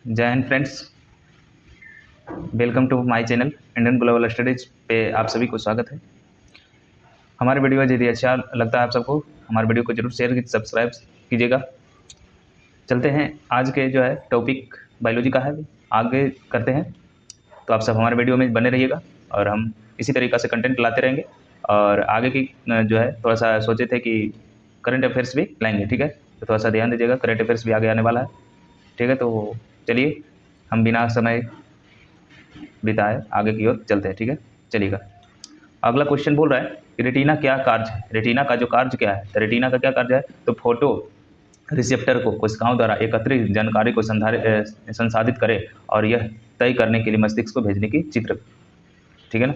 जय Hind friends. Welcome to my channel Indian global studies पे आप सभी को स्वागत है। हमारे वीडियो यदि अच्छा लगता है आप सबको, हमारे वीडियो को जरूर शेयर सब्सक्राइब कीजिएगा। चलते हैं, आज के जो है टॉपिक बायोलॉजी का है, आगे करते हैं। तो आप सब हमारे वीडियो में बने रहिएगा और हम इसी तरीक़ा से कंटेंट लाते रहेंगे। और आगे की जो है थोड़ा सा सोचे थे कि करंट अफेयर्स भी लाएंगे, ठीक है। तो थोड़ा सा ध्यान दीजिएगा, करंट अफेयर्स भी आगे आने वाला है, ठीक है। तो चलिए हम बिना समय बिताए आगे की ओर चलते हैं, ठीक है। चलिएगा, अगला क्वेश्चन बोल रहा है कि रेटिना क्या कार्य है। रेटिना का जो कार्य क्या है, तो रेटिना का क्या कार्य है, तो फोटो रिसेप्टर को कोशिकाओं द्वारा एकत्रित जानकारी को संसाधित करे और यह तय करने के लिए मस्तिष्क को भेजने की चित्र, ठीक है ना।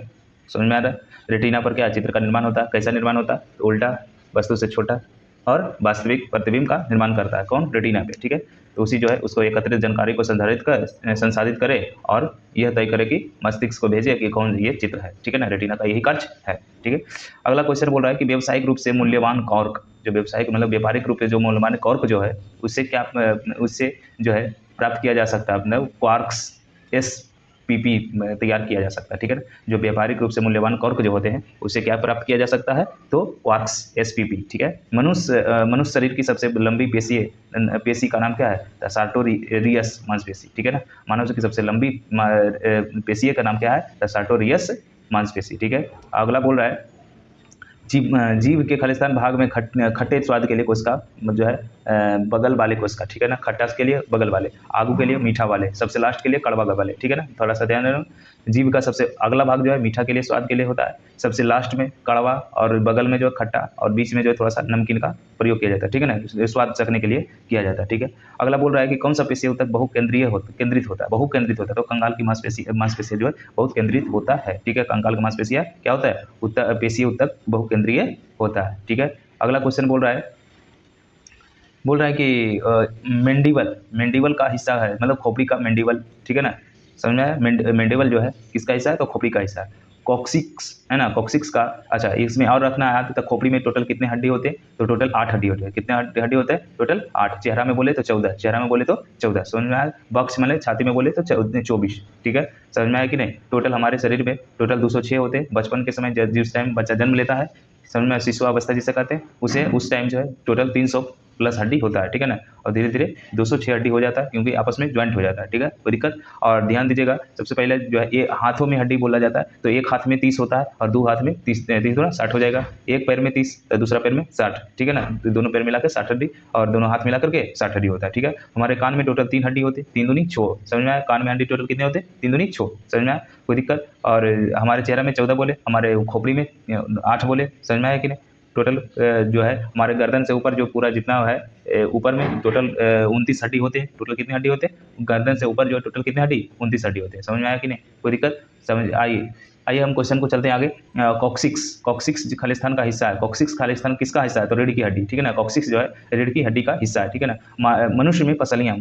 समझ में आ रहा है। रेटिना पर क्या चित्र का निर्माण होता है, कैसा निर्माण होता है, तो उल्टा वस्तु से छोटा और वास्तविक प्रतिबिंब का निर्माण करता है कौन, रेटिना पे, ठीक है। तो उसी जो है उसको एकत्रित जानकारी को संसाधित करे और यह तय करे कि मस्तिष्क को भेजे कि कौन ये चित्र है, ठीक है ना। रेटिना का यही कार्य है, ठीक है। अगला क्वेश्चन बोल रहा है कि व्यावसायिक रूप से मूल्यवान कॉर्क, जो व्यावसायिक मतलब व्यापारिक रूप से जो मूल्यवान कॉर्क जो है उससे क्या उससे जो है प्राप्त किया जा सकता है, मतलब क्वार्क्स SPP तैयार किया जा सकता है, ठीक है ना। जो व्यापारिक रूप से मूल्यवान कॉर्क जो होते हैं उससे क्या प्राप्त किया जा सकता है, तो क्वार्क्स SPP, ठीक है। मनुष्य शरीर की सबसे लंबी पेशी का नाम क्या है, सार्टोरियस मांसपेशी, ठीक है ना। मानव की सबसे लंबी पेशी का नाम क्या है, सार्टोरियस मांसपेशी, ठीक है। अगला बोल रहा है जीव के खालिस्तान भाग में खट्टे स्वाद के लिए कोशिका जो है बगल वाले कोशिका, ठीक है ना। खट्टास के लिए बगल वाले, आगू के लिए मीठा वाले, सबसे लास्ट के लिए कड़वा वाले, ठीक है ना। थोड़ा सा ध्यान देना, जीव का सबसे अगला भाग जो है मीठा के लिए स्वाद के लिए होता है, सबसे लास्ट में कड़वा और बगल में जो है खट्टा और बीच में जो है थोड़ा सा नमकीन का प्रयोग किया जाता है, ठीक है ना। स्वाद चखने के लिए किया जाता है, ठीक है। अगला बोल रहा है कि कौन सा पेशी तक केंद्रित होता है, बहुकेंद्रित होता है, तो कंगाल की मांसपेशी जो है बहुत केंद्रित होता है, ठीक है। कंगाल का मांसपेशियां क्या होता है, पेशी उत्तक बहुकेंद्रीय होता है, ठीक है। अगला क्वेश्चन बोल रहा है कि मेंडिबल का हिस्सा है, मतलब खोपड़ी का मेंडिबल, ठीक है ना। समझ में आया। मेंडिबल जो है किसका हिस्सा है, तो खोपड़ी का हिस्सा है। कॉक्सिक्स है ना, कॉक्सिक्स का, अच्छा इसमें और रखना है तो खोपड़ी में टोटल कितने हड्डी होते हैं, तो टोटल 8 हड्डी होते हैं। कितने हड्डी होते हैं, टोटल 8। चेहरा में बोले तो 14, चेहरा में बोले तो 14। समझ में आया। बक्स मतलब छाती में बोले तो 24, ठीक है। समझ में आया कि नहीं। टोटल हमारे शरीर में टोटल 206 होते हैं। बचपन के समय जिस टाइम बच्चा जन्म लेता है, समझ में, शिशु अवस्था जिसे कहते हैं, उसे उस टाइम जो है टोटल 300 प्लस हड्डी होता है, ठीक है ना। और धीरे धीरे 206 हड्डी हो जाता है क्योंकि आपस में ज्वाइंट हो जाता है, ठीक है, कोई दिक्कत। और ध्यान दीजिएगा, सबसे पहले जो है ये हाथों में हड्डी बोला जाता है, तो एक हाथ में 30 होता है और दो हाथ में 30 थोड़ा 60 हो जाएगा। एक पैर में 30, दूसरा पैर में 60, ठीक है ना। तो दोनों पैर मिलाकर 60 हड्डी और दोनों हाथ मिला करके 60 हड्डी होता है, ठीक है। हमारे कान में टोटल 3 हड्डी होती है, 3 दूनी 6। समझ में आया। कान में हड्डी टोटल कितने होते हैं, 3 दूनी 6। समझ में आया, कोई दिक्कत। और हमारे चेहरा में 14 बोले, हमारे खोपड़ी में 8 बोले। समझ में आया कि नहीं। टोटल जो है हमारे गर्दन से ऊपर जो पूरा जितना है ऊपर में टोटल 29 हड्डी होते हैं। टोटल कितने हड्डी होते हैं, गर्दन से ऊपर जो टोटल कितने हड्डी, 29 हड्डी होते हैं। समझ में आया कि नहीं, कोई दिक्कत। समझ आइए हम क्वेश्चन को चलते हैं आगे। कॉक्सिक्स खालिस्तान का हिस्सा है। कॉक्सिक्स खालिस्तान किसका हिस्सा है, तो रीढ़ की हड्डी, ठीक है ना। कॉक्सिक्स जो है रीढ़ की हड्डी का हिस्सा है, ठीक है ना। मनुष्य में पसलियां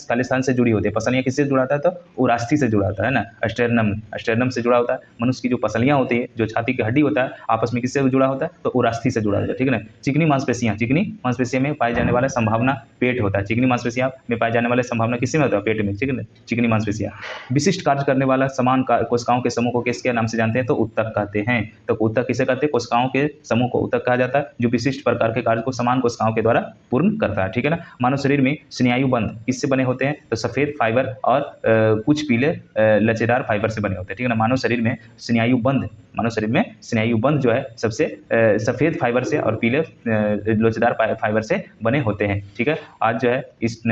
खालिस्तान से जुड़ी होती है। पसलियां किससे जुड़ा होता है, तो उरास्थि से जुड़ा होता है ना, अस्टेरनम से जुड़ा होता है। मनुष्य की जो पसलियां होती है, जो छाती की हड्डी होता है, आपस में किससे जुड़ा होता है, तो उरास्थि से जुड़ा होता है, ठीक है ना। चिकनी मांसपेशियां में पाए जाने वाला संभावना पेट होता है। चिकनी मांसपेशियां में पाए जाने वाले संभावना किसमें होता है, पेट में, ठीक है ना। चिकनी मांसपेशियां विशिष्ट कार्य करने वाला समान कोशिकाओं के समूह को किसके नाम से जानते हैं, तो उत्तक कहते हैं। तो उत्तक किसे कहते हैं, कोशिकाओं के समूह को उत्तक कहा जाता है, जो विशिष्ट प्रकार के कार्य को समान कोशिकाओं के द्वारा पूर्ण करता है, ठीक है ना। मानव शरीर में स्नायु बंध किससे बने होते हैं, तो सफेद फाइबर और कुछ पीले लचेदार फाइबर से बने होते हैं, ठीक है ना। मानव शरीर में स्नायु बंध जो है सबसे सफेद फाइबर से और पीले लोचेदार फाइबर से बने होते हैं, ठीक है। आज जो है इस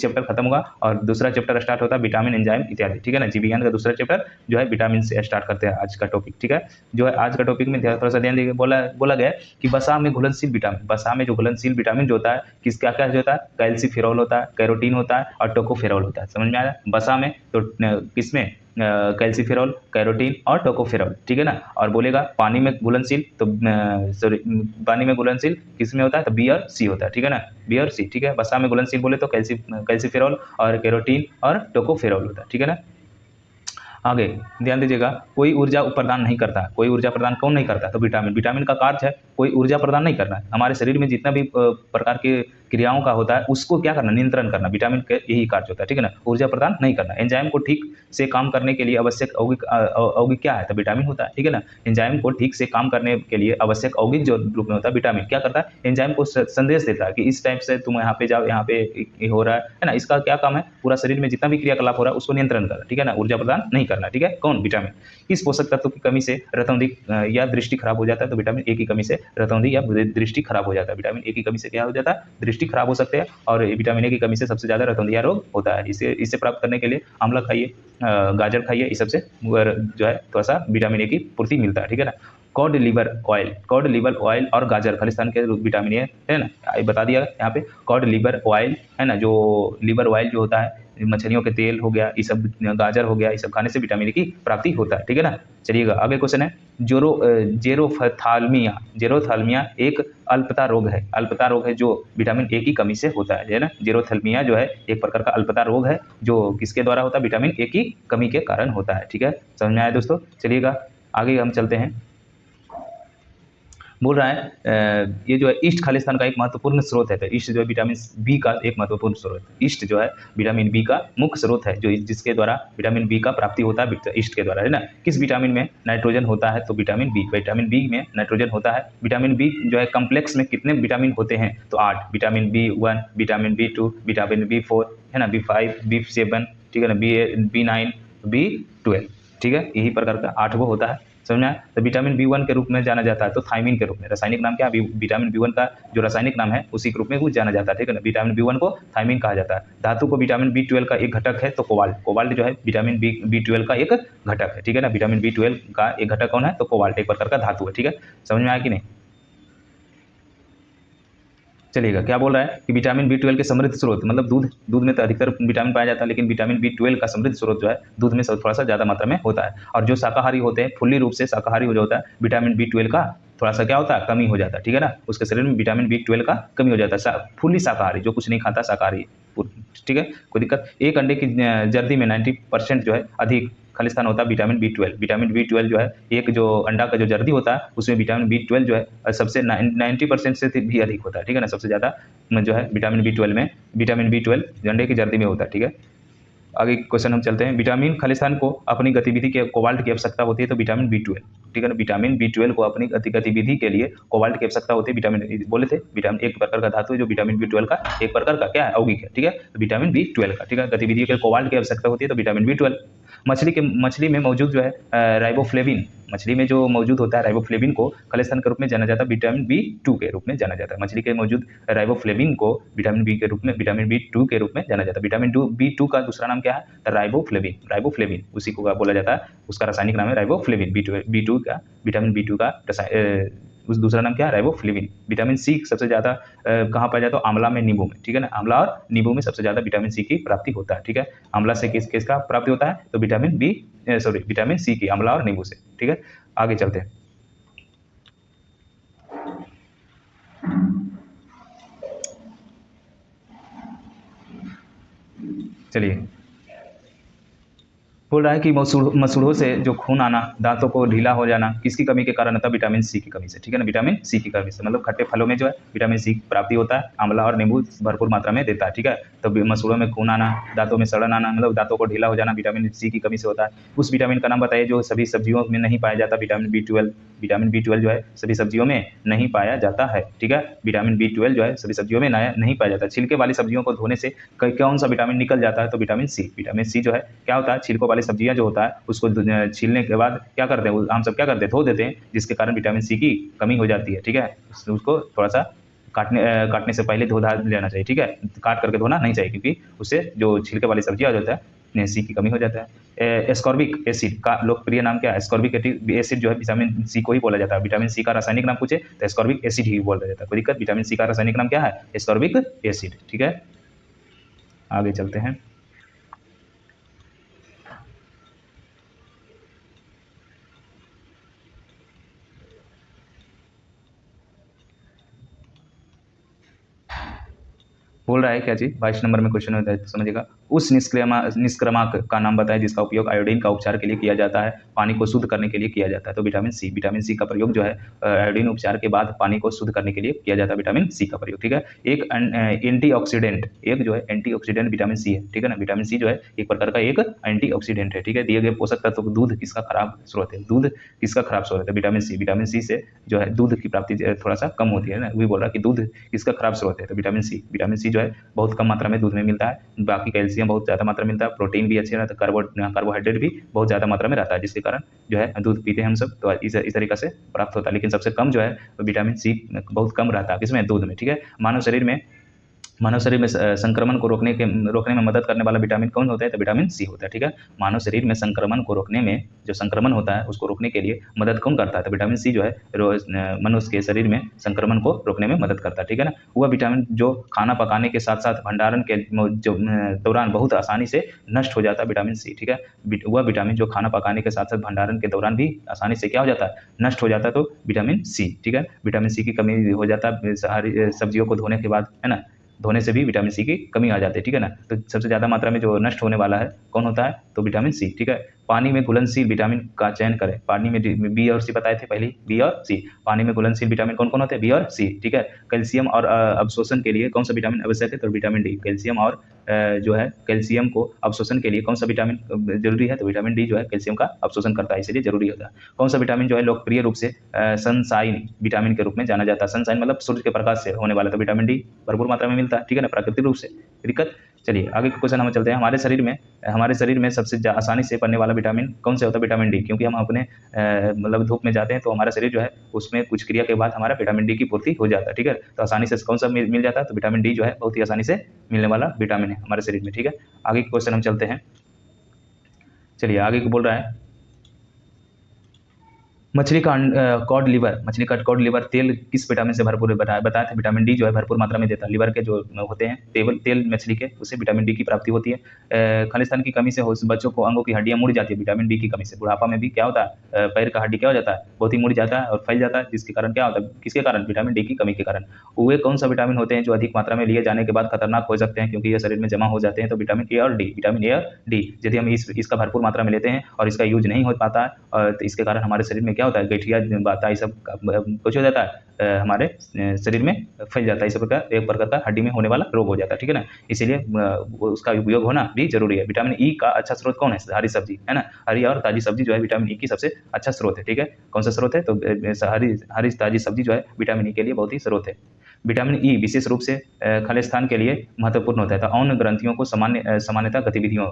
चैप्टर खत्म होगा और दूसरा चैप्टर स्टार्ट होता है विटामिन, एंजाइम इत्यादि, ठीक है ना। जीव विज्ञान का दूसरा चैप्टर जो है विटामिन से स्टार्ट करते हैं आज का टॉपिक, ठीक है। जो है आज का टॉपिक में थोड़ा सा ध्यान दीजिए। बोला गया कि वसा में घुलनशील विटामिन, वसा में जो घुलनशील विटामिन जो होता है क्या क्या होता है, कैल्सीफेरॉल होता है, कैरोटीन होता है और टोकोफेरॉल होता है। समझ में आया। वसा में तो किसमें, कैल्सीफेरॉल, कैरोटीन और टोकोफेरॉल, ठीक है ना। और बोलेगा पानी में घुलनशील, तो पानी में घुलनशील किसमें होता है, तो बी और सी होता है, ठीक है ना, बी और सी, ठीक है। वसा में घुलनशील बोले तो कैल्सीफेरॉल और कैरोटीन और टोकोफेरॉल होता है, ठीक है ना। आगे ध्यान दीजिएगा, कोई ऊर्जा प्रदान नहीं करता। कोई ऊर्जा प्रदान कौन नहीं करता, तो विटामिन का कार्य है कोई ऊर्जा प्रदान नहीं करना है। हमारे शरीर में जितना भी प्रकार के क्रियाओं का होता है उसको क्या करना, नियंत्रण करना, विटामिन का यही कार्य होता है, ठीक है ना। ऊर्जा प्रदान नहीं करना। एंजाइम को ठीक से काम करने के लिए आवश्यक यौगिक क्या है, तो विटामिन होता है, ठीक है ना। एंजाइम को ठीक से काम करने के लिए आवश्यक यौगिक जो रूप में होता है विटामिन क्या करता है, एंजाइम को संदेश देता है कि इस टाइप से तुम यहाँ पे जाओ, यहाँ पे ये हो रहा है ना। इसका क्या काम है, पूरा शरीर में जितना भी क्रियाकलाप हो रहा है उसको नियंत्रण करना, ठीक है ना, ऊर्जा प्रदान नहीं करना, ठीक है। कौन, विटामिन। किस पोषक तत्व की कमी से रतौंधी या दृष्टि खराब हो जाता है, तो विटामिन ए की कमी से रतौंधी या दृष्टि खराब हो जाता है। विटामिन ए की कमी से क्या हो जाता है, दृष्टि खराब हो सकते हैं, और विटामिन ए की कमी से सबसे ज्यादा रतौंधिया रोग होता है। इसे प्राप्त करने के लिए आंवला खाइए, गाजर खाइए, इस सबसे जो है थोड़ा सा विटामिन ए की पूर्ति मिलता है, ठीक है ना। कॉड लिवर ऑयल और गाजर खालिस्तान के विटामिन ए है ना, बता दिया यहाँ पे। कॉड लिवर ऑयल है ना, जो लिवर ऑयल जो होता है, मछलियों के तेल हो गया, ये सब गाजर हो गया, ये सब खाने से विटामिन ए की प्राप्ति होता है, ठीक है ना। चलिएगा आगे क्वेश्चन है, जेरोथाल्मिया एक अल्पता रोग है। अल्पता रोग है जो विटामिन ए की कमी से होता है ना। जेरोथाल्मिया जो है एक प्रकार का अल्पता रोग है जो किसके द्वारा होता है, विटामिन ए की कमी के कारण होता है, ठीक है। समझ में आया दोस्तों। चलिएगा आगे हम चलते हैं। बोल रहा है ये जो है ईस्ट खालिस्तान का एक महत्वपूर्ण स्रोत है। तो ईस्ट जो है विटामिन बी का एक महत्वपूर्ण स्रोत है। ईस्ट जो है विटामिन बी का मुख्य स्रोत है, जो जिसके द्वारा विटामिन बी का प्राप्ति होता है ईस्ट के द्वारा, है ना। किस विटामिन में नाइट्रोजन होता है, तो विटामिन बी। विटामिन बी में नाइट्रोजन होता है। विटामिन बी जो है कम्प्लेक्स में कितने विटामिन होते हैं, तो 8। Vitamin B1, vitamin बी2, vitamin B4, है ना, बी5, बी7, ठीक है ना, बी9, बी12, ठीक है। यही प्रकार का 8 होता है। समझ में आया। तो विटामिन बी1 के रूप में जाना जाता है, तो थायमिन के रूप में। रासायनिक नाम क्या है, विटामिन बी1 का जो रासायनिक नाम है उसी के रूप में वो जाना जाता है, ठीक है ना। विटामिन बी1 को थायमिन कहा जाता है। धातु को विटामिन बी12 का एक घटक है, तो कोबाल्ट। कोबाल्ट जो है विटामिन बी12 का एक घटक है, ठीक है ना। विटामिन बी12 का एक घटक कौन है, तो कोबाल्ट एक प्रकार का धातु है, ठीक है। समझ में आया कि नहीं। चलिएगा क्या बोल रहा है कि विटामिन बी12 के समृद्ध स्रोत, मतलब दूध में तो अधिकतर विटामिन पाया जाता है, लेकिन विटामिन बी12 का समृद्ध स्रोत जो है दूध में थोड़ा सा ज्यादा मात्रा में होता है। और जो शाकाहारी होते हैं, फुल्ली रूप से शाकाहारी हो जाता है, विटामिन बी12 का थोड़ा सा क्या होता है, कमी हो जाता है, ठीक है ना। उसके शरीर में विटामिन बी12 का कमी हो जाता है। फुल्ली शाकाहारी, जो कुछ नहीं खाता, शाकाहारी, ठीक है, कोई दिक्कत। एक अंडे की जर्दी में 90% जो है अधिक खालिस्तान होता है विटामिन बी12। विटामिन बी12 जो है एक जो अंडा का जो जर्दी होता है उसमें विटामिन बी12 जो है सबसे 90% से भी अधिक होता है, ठीक है ना। सबसे ज़्यादा जो है विटामिन बी12 में, विटामिन बी12 अंडे की जर्दी में होता है, ठीक है। आगे क्वेश्चन हम चलते हैं। विटामिन खालिस्तान को अपनी गतिविधि के कोबाल्ट की आवश्यकता होती है, तो विटामिन बी12, ठीक है ना। विटामिन बी12 को अपनी गतिविधि के लिए कोबाल्ट की आवश्यकता होती है। विटामिन बोले थे, विटामिन एक प्रकार का धातु है जो विटामिन बी12 का एक प्रकार का क्या है, यौगिक है, ठीक है। तो विटामिन बी12 का, ठीक है, गतिविधि के कोबाल्ट की आवश्यकता होती है, तो विटामिन बी12। मछली में मौजूद जो है राइबोफ्लेविन, मछली में जो मौजूद होता है राइबोफ्लेविन को खालिस्तान के रूप में जाना जाता है, विटामिन बी2 के रूप में जाना जाता है। मछली के मौजूद राइबोफ्लेविन को विटामिन बी के रूप में, विटामिन बी2 के रूप में जाना जाता है। विटामिन बी2 का दूसरा नाम क्या है, राइबोफ्लेविन। राइबोफ्लेविन उसी को बोला जाता है, उसका रासायनिक नाम है राइबोफ्लेविन। बी2 का, विटामिन बी2 का उस दूसरा नाम क्या है, राइबोफ्लेविन। विटामिन सी सबसे ज्यादा कहाँ पाया जाता है, तो आंवला में, नींबू में, ठीक है ना। आंवला और नींबू में सबसे ज्यादा विटामिन सी की प्राप्ति होता है, ठीक है। आंवला से किसका प्राप्ति होता है, तो विटामिन सी की, आंवला और नींबू से, ठीक है। आगे चलते हैं। चलिए बोल रहा है कि मसूड़ों से जो खून आना, दांतों को ढीला हो जाना किसकी कमी के कारण होता है, विटामिन सी की कमी से, ठीक है ना। विटामिन सी की कमी से, मतलब खट्टे फलों में जो है विटामिन सी की प्राप्ति होता है, आंवला और नींबू भरपूर मात्रा में देता है, ठीक है। तो मसूड़ों में खून आना, दांतों में सड़न आना, मतलब दांतों को ढीला हो जाना विटामिन सी की कमी से होता है। उस विटामिन का नाम बताइए जो सभी सब्जियों में नहीं पाया जाता, विटामिन बी12। विटामिन बी12 जो है सभी सब्जियों में नहीं पाया जाता है, ठीक है। विटामिन बी12 जो है सभी सब्जियों में नहीं पाया जाता। छिलके वाली सब्जियों को धोने से कौन सा विटामिन निकल जाता है, तो विटामिन सी। विटामिन सी जो है क्या होता है, छिलकों वाली सब्जियां जो होता है उसको छीलने के बाद क्या करते हैं, हम सब क्या करते हैं, धो देते हैं, जिसके कारण विटामिन सी की कमी हो जाती है, ठीक है। उसको थोड़ा सा काटने से पहले धो धा लेना चाहिए, ठीक है। काट करके धोना नहीं चाहिए, क्योंकि उससे जो छिलके वाली सब्जियां होता है सी की कमी हो जाता है। एस्कॉर्बिक एसिड का लोकप्रिय नाम क्या है, एस्कॉर्बिक एसिड जो है विटामिन सी को ही बोला जाता है। विटामिन सी का रासायनिक नाम पूछे तो एस्कॉर्बिक एसिड ही बोला जाता है, कोई दिक्कत। विटामिन सी का रासायनिक नाम क्या है, एस्कॉर्बिक एसिड, ठीक है। आगे चलते हैं। बोल बोल रहा है क्या चीज़, 22 नंबर में क्वेश्चन होता है, तो समझिएगा। उस निष्क्रमक का नाम बताएं जिसका उपयोग आयोडीन का उपचार के लिए किया जाता है, पानी को शुद्ध करने के लिए किया जाता है। तो विटामिन सी का प्रयोग जो है आयोडीन उपचार के बाद पानी को शुद्ध करने के लिए किया जाता है, विटामिन सी का प्रयोग। ठीक है। एक एंटीऑक्सीडेंट, एक जो है एंटीऑक्सीडेंट विटामिन सी है। ठीक है ना। विटामिन सी जो है एक प्रकार का एक एंटीऑक्सीडेंट है। ठीक है। दिए गए पोषक तत्व, दूध किसका खराब स्रोत है, दूध किसका खराब स्रोत है, विटामिन सी से जो है दूध की प्राप्ति थोड़ा सा कम होती है ना। वही बोल रहा है कि दूध किसका खराब स्रोत है, तो विटामिन सी जो है बहुत कम मात्रा में दूध में मिलता है। बाकी कैल्शियम बहुत ज़्यादा मात्रा में मिलता है, प्रोटीन भी अच्छे रहता है, कार्बोहाइड्रेट भी बहुत ज़्यादा मात्रा में रहता है, जिसके कारण जो है दूध पीते हैं हम सब, तो इस तरीके से प्राप्त होता है। लेकिन सबसे कम जो है विटामिन सी बहुत कम रहता है, किसमें, दूध में। ठीक है। मानव शरीर में संक्रमण को रोकने में मदद करने वाला विटामिन कौन होता है, तो विटामिन सी होता है। ठीक है। मानव शरीर में संक्रमण को रोकने में, जो संक्रमण होता है उसको रोकने के लिए मदद कौन करता है, तो विटामिन सी जो है मनुष्य के शरीर में संक्रमण को रोकने में मदद करता है। ठीक है ना। वह विटामिन जो खाना पकाने के साथ साथ भंडारण के जो दौरान बहुत आसानी से नष्ट हो जाता है, विटामिन सी। ठीक है। वह विटामिन जो खाना पकाने के साथ साथ भंडारण के दौरान भी आसानी से क्या हो जाता है, नष्ट हो जाता है, तो विटामिन सी। ठीक है। विटामिन सी की कमी हो जाता है सारी सब्जियों को धोने के बाद, है ना, धोने से भी विटामिन सी की कमी आ जाती है। ठीक है ना। तो सबसे ज़्यादा मात्रा में जो नष्ट होने वाला है कौन होता है, तो विटामिन सी। ठीक है। पानी में घुलनशील विटामिन का चयन करें। पानी में बी और सी बताए थे पहले, बी और सी। पानी में घुलनशील विटामिन कौन कौन होते हैं, बी और सी। ठीक है। कैल्शियम और अवशोषण के लिए कौन सा विटामिन आवश्यक है, तो विटामिन डी। कैल्शियम और जो है कैल्शियम को अवशोषण के लिए कौन सा विटामिन जरूरी है, तो विटामिन डी जो है कैल्शियम का अवशोषण करता है, इसलिए जरूरी होता है। कौन सा विटामिन जो है लोकप्रिय रूप से सनशाइन विटामिन के रूप में जाना जाता है। सनशाइन मतलब सूर्य के प्रकाश से होने वाला, तो विटामिन डी भरपूर मात्रा में मिलता है। ठीक है ना, प्राकृतिक रूप से। दिक्कत, चलिए आगे के क्वेश्चन हम चलते हैं। हमारे शरीर में सबसे आसानी से बनने वाला विटामिन कौन से होता है, विटामिन डी। क्योंकि हम अपने मतलब धूप में जाते हैं तो हमारा शरीर जो है उसमें कुछ क्रिया के बाद हमारा विटामिन डी की पूर्ति हो जाता है। ठीक है। तो आसानी से कौन सा मिल जाता है, तो विटामिन डी जो है बहुत ही आसानी से मिलने वाला विटामिन है हमारे शरीर में। ठीक है। आगे के क्वेश्चन हम चलते हैं। चलिए आगे को बोल रहा है, मछली का कॉड लिवर तेल किस विटामिन से भरपूर है, बताया था विटामिन डी जो है भरपूर मात्रा में देता है। लिवर के जो होते हैं तेल मछली के, उससे विटामिन डी की प्राप्ति होती है। खालिस्तान की कमी से बच्चों को अंगों की हड्डियां मुड़ जाती है, विटामिन डी की कमी से। बुढ़ापा में भी क्या होता है, पैर का हड्डी क्या हो जाता है, बहुत ही मुड़ जाता है और फैल जाता है, जिसके कारण क्या होता है, किसके कारण, विटामिन डी की कमी के कारण। वे कौन सा विटामिन होते हैं जो अधिक मात्रा में लिए जाने के बाद खतरनाक हो सकते हैं क्योंकि ये शरीर में जमा हो जाते हैं, तो विटामिन ए और डी। यदि हम इसका भरपूर मात्रा में लेते हैं और इसका यूज नहीं हो पाता है, और तो इसके कारण हमारे शरीर में क्या होता है, गठिया बाता, ये सब कुछ हो जाता है, हमारे शरीर में फैल जाता है। इस प्रकार एक प्रकार का हड्डी में होने वाला रोग हो जाता है। ठीक है ना। इसीलिए उसका उपयोग होना भी जरूरी है। विटामिन ई का अच्छा स्रोत कौन है, हरी सब्जी, है ना। हरी और ताजी सब्जी जो है विटामिन ई की सबसे अच्छा स्रोत है। ठीक है। कौन सा स्रोत है, तो हरी ताजी सब्जी जो है विटामिन ई के लिए बहुत ही स्रोत है। विटामिन ई विशेष रूप से खालिस्तान के लिए महत्वपूर्ण होता है, तो औन ग्रंथियों को सामान्यतः गतिविधियों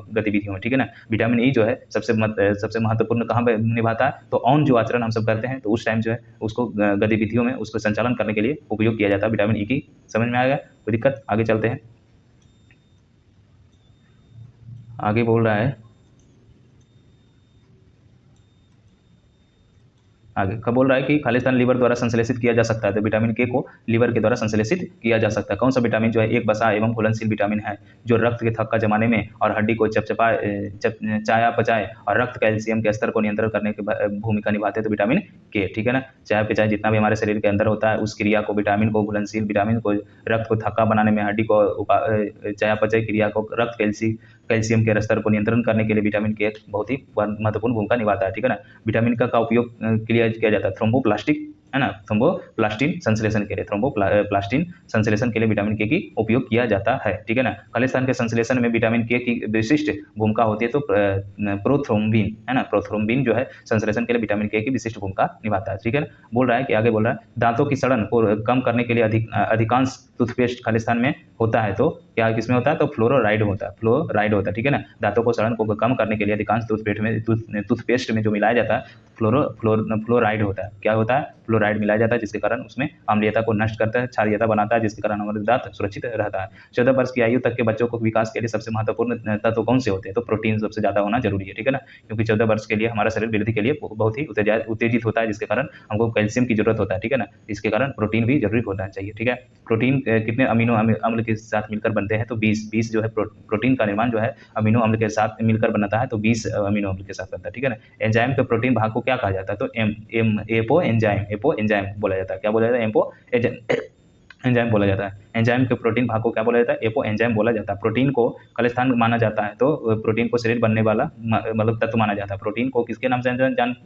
में। ठीक है ना। विटामिन ई जो है सबसे महत्वपूर्ण कहाँ पे निभाता है, तो औन जो आचरण हम सब करते हैं तो उस टाइम जो है उसको गतिविधियों में उसको संचालन करने के लिए उपयोग किया जाता है विटामिन ई की। समझ में आ गया, कोई दिक्कत, आगे चलते हैं। आगे बोल रहा है, आगे कब बोल रहा है कि खालिस्तान लीवर द्वारा संश्लेषित किया जा सकता है, तो विटामिन के को लीवर के द्वारा संश्लेषित किया जा सकता है। कौन सा विटामिन जो है एक बसा एवं घुलनशील विटामिन है जो रक्त के थक्का जमाने में और हड्डी को चयापचय और रक्त कैल्शियम के स्तर को नियंत्रण करने की भूमिका निभाते हैं, तो विटामिन के। ठीक है ना। चयापचय जितना भी हमारे शरीर के अंदर होता है उस क्रिया को, विटामिन को, घुलनशील विटामिन को, रक्त को थक्का बनाने में, हड्डी को चयापचय क्रिया को, रक्त कैल्शियम के स्तर को नियंत्रण करने के लिए विटामिन के बहुत ही महत्वपूर्ण भूमिका निभाता है। ठीक है ना। विटामिन का उपयोग किया जाता है थ्रोम्बोप्लास्टिक, है ना, थ्रोम्बोप्लास्टिन संश्लेषण के लिए, थ्रोम्बोप्लास्टिन संश्लेषण के लिए विटामिन के की उपयोग किया जाता है। ठीक है ना। खालिस्तान के संश्लेषण में विटामिन के की विशिष्ट भूमिका होती है, तो प्रोथ्रोम्बिन, है ना, प्रोथ्रोम्बिन जो है संश्लेषण के लिए विटामिन के की विशिष्ट भूमिका निभाता है। ठीक है ना। बोल रहा है कि आगे बोल रहा है, दांतों की सड़न को कम करने के लिए अधिकांश टूथपेस्ट खालिस्तान में होता है, तो क्या किसमें होता है, तो फ्लोराइड होता है। ठीक है ना। दांतों को सड़न को कम करने के लिए अधिकांश टूथपेस्ट में जो मिलाया जाता है फ्लोराइड होता है। क्या होता है, फ्लोराइड मिलाया जाता है, जिसके कारण उसमें अम्लीयता को नष्ट करता है, क्षारीयता बनाता है, जिसके कारण हमारे दांत सुरक्षित रहता है। 14 वर्ष की आयु तक के बच्चों को विकास के लिए सबसे महत्वपूर्ण तत्व कौन से होते हैं, तो प्रोटीन सबसे ज्यादा होना जरूरी है। ठीक है ना। क्योंकि 14 वर्ष के लिए हमारा शरीर वृद्धि के लिए बहुत ही उत्तेजित होता है, जिसके कारण हमको कैल्शियम की जरूरत होता है। ठीक है ना। इसके कारण प्रोटीन भी जरूरी होना चाहिए। ठीक है। प्रोटीन कितने अमीनो अम्ल के साथ मिलकर बनते हैं, तो 20 जो है प्रोटीन का निर्माण जो है अमीनो अम्ल के साथ मिलकर बनता है, तो 20 अमीनो अम्ल के साथ बनता है। ठीक है ना। एंजाइम के प्रोटीन भाग को क्या कहा जाता है, तो एपो एंजाइम बोला जाता है। क्या बोला जाता है, एंजाइम बोला जाता है। एंजाइम के प्रोटीन भाग को क्या बोला जाता है? एपो एंजाइम बोला जाता है। प्रोटीन को खलिस्तान माना जाता है, तो प्रोटीन को शरीर बनने वाला मतलब तत्व माना जाता है। प्रोटीन को किसके नाम से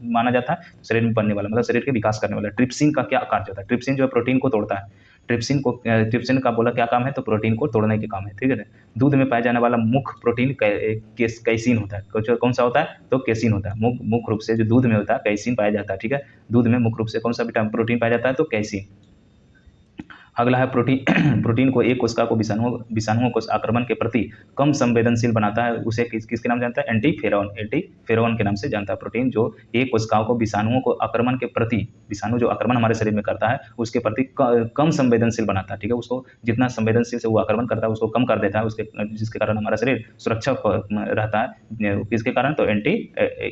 माना जाता है? शरीर में बनने वाला, मतलब शरीर के विकास करने वाला। ट्रिप्सिन का क्या कार्य होता है? ट्रिप्सिन जो है प्रोटीन को तोड़ता है। ट्रिप्सिन का बोला क्या काम है? तो प्रोटीन को तोड़ने के काम है, ठीक है ना। दूध में पाया जाने वाला मुख्य प्रोटीन कैसीन होता है। कौन सा होता है? तो कैसीन होता है। मुख्य रूप से जो दूध में होता है कैसीन पाया जाता है, ठीक है। दूध में मुख्य रूप से कौन सा प्रोटीन पाया जाता है? तो कैसीन। अगला है प्रोटीन। प्रोटीन को एक कोशिका को विषाणुओं को आक्रमण के प्रति कम संवेदनशील बनाता है। उसे किसके नाम जानता है? एंटीफेरॉन के नाम से जानता है। प्रोटीन जो एक कोशिकाओं को विषाणुओं को आक्रमण के प्रति, विषाणु जो आक्रमण हमारे शरीर में करता है उसके प्रति कम संवेदनशील बनाता है, ठीक है। उसको जितना संवेदनशील से वो आक्रमण करता है उसको कम कर देता है, जिसके कारण हमारा शरीर सुरक्षा रहता है। किसके कारण? तो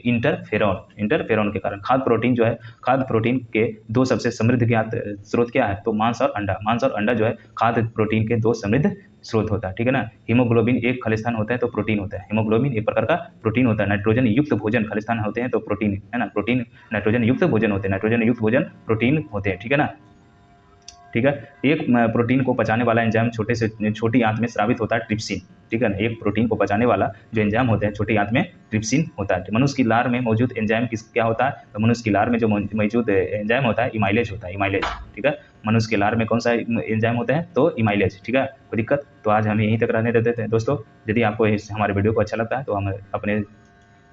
इंटरफेरॉन के कारण। खाद्य प्रोटीन जो है, खाद्य प्रोटीन के दो सबसे समृद्ध ज्ञात स्रोत क्या है? तो मांस और अंडा। मांस और अंडा जो है खाद्य प्रोटीन के दो समृद्ध स्रोत होता है, ठीक है ना। हीमोग्लोबिन एक खलिस्तान होता है तो प्रोटीन होता है। हीमोग्लोबिन एक प्रकार का प्रोटीन होता है। नाइट्रोजन युक्त भोजन खलिस्तान होते हैं तो प्रोटीन है ना। प्रोटीन नाइट्रोजन युक्त भोजन होते हैं, नाइट्रोजन युक्त भोजन प्रोटीन होते हैं, ठीक है ना। ठीक है। एक प्रोटीन को पचाने वाला एंजाइम छोटी आंत में स्रावित होता है ट्रिप्सिन, ठीक है ना। एक प्रोटीन को पचाने वाला जो एंजाइम होता है छोटी आंत में ट्रिप्सिन होता है। मनुष्य की लार में मौजूद एंजाइम क्या होता है? तो मनुष्य की लार में जो मौजूद एंजाइम होता है इमाइलेज होता है, इमाइलेज, ठीक है। मनुष्य के लार में कौन सा एंजाइम होता है? तो इमाइलेज, ठीक है। कोई दिक्कत? तो आज हम यहीं तक रहने देते हैं दोस्तों। यदि आपको हमारे वीडियो को अच्छा लगता है तो हम अपने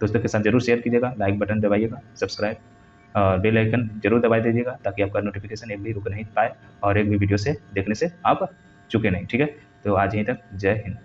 दोस्तों के साथ जरूर शेयर कीजिएगा, लाइक बटन दबाइएगा, सब्सक्राइब और बेल आइकन जरूर दबा दीजिएगा ताकि आपका नोटिफिकेशन एक भी रुक नहीं पाए और एक भी वीडियो से देखने से आप चुके नहीं, ठीक है। तो आज यहीं तक, जय हिंद।